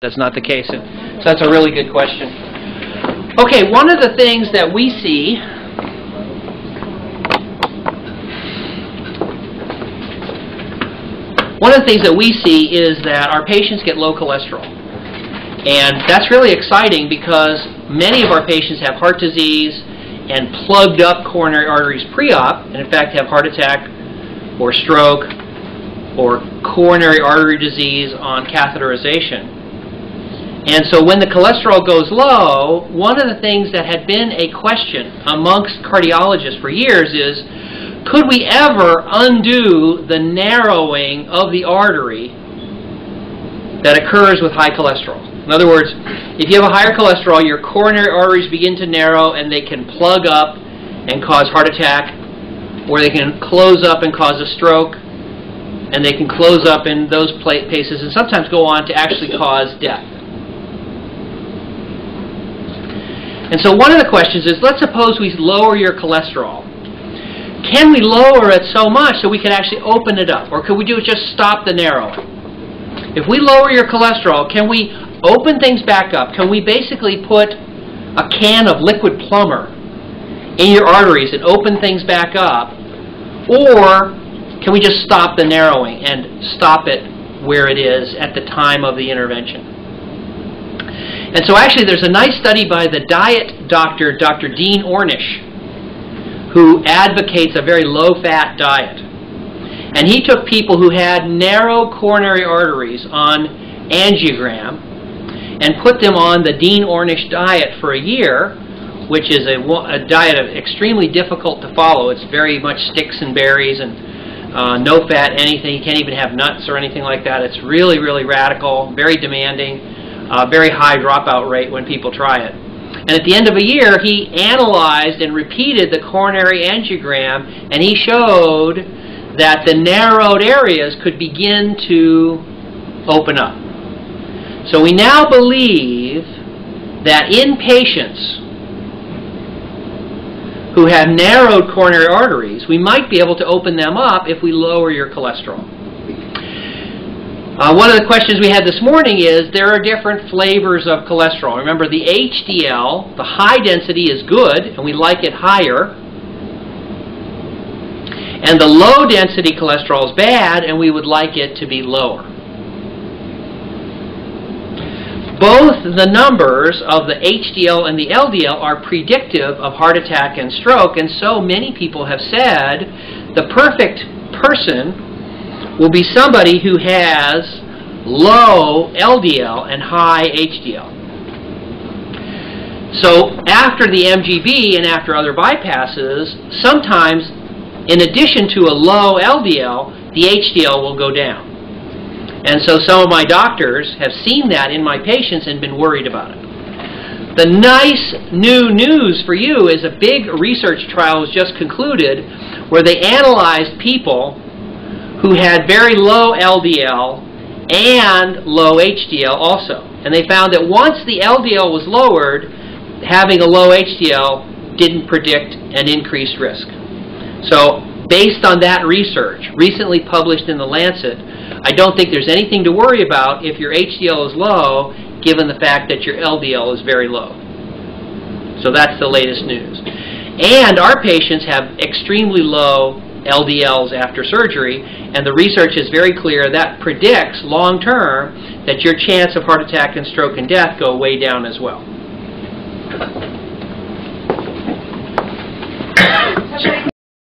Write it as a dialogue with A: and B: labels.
A: That's not the case. So that's a really good question. Okay, one of the things that we see is that our patients get low cholesterol. And that's really exciting because many of our patients have heart disease and plugged up coronary arteries pre-op, and in fact have heart attack or stroke or coronary artery disease on catheterization. And so when the cholesterol goes low, one of the things that had been a question amongst cardiologists for years is, could we ever undo the narrowing of the artery that occurs with high cholesterol? In other words, if you have a higher cholesterol, your coronary arteries begin to narrow and they can plug up and cause heart attack, or they can close up and cause a stroke, and they can close up in those places and sometimes go on to actually cause death. And so one of the questions is, let's suppose we lower your cholesterol. Can we lower it so much so we can actually open it up? Or could we just stop the narrowing? If we lower your cholesterol, can we open things back up? Can we basically put a can of liquid plumber in your arteries and open things back up? Or can we just stop the narrowing and stop it where it is at the time of the intervention? And so actually there's a nice study by the diet doctor, Dr. Dean Ornish, who advocates a very low-fat diet. And he took people who had narrow coronary arteries on angiogram and put them on the Dean Ornish diet for a year, which is a diet of extremely difficult to follow. It's very much sticks and berries and no fat, anything. You can't even have nuts or anything like that. It's really, really radical, very demanding. Very high dropout rate when people try it. And at the end of a year, he analyzed and repeated the coronary angiogram, and he showed that the narrowed areas could begin to open up. So we now believe that in patients who have narrowed coronary arteries, we might be able to open them up if we lower your cholesterol. One of the questions we had this morning is, there are different flavors of cholesterol. Remember, the HDL, the high density, is good, and we like it higher. And the low density cholesterol is bad, and we would like it to be lower. Both the numbers of the HDL and the LDL are predictive of heart attack and stroke, and so many people have said the perfect person will be somebody who has low LDL and high HDL. So after the MGB and after other bypasses, sometimes in addition to a low LDL, the HDL will go down. And so some of my doctors have seen that in my patients and been worried about it. The nice new news for you is a big research trial was just concluded where they analyzed people who had very low LDL and low HDL also. And they found that once the LDL was lowered, having a low HDL didn't predict an increased risk. So based on that research, recently published in The Lancet, I don't think there's anything to worry about if your HDL is low, given the fact that your LDL is very low. So that's the latest news. And our patients have extremely low LDLs after surgery, and the research is very clear that predicts long-term that your chance of heart attack and stroke and death go way down as well.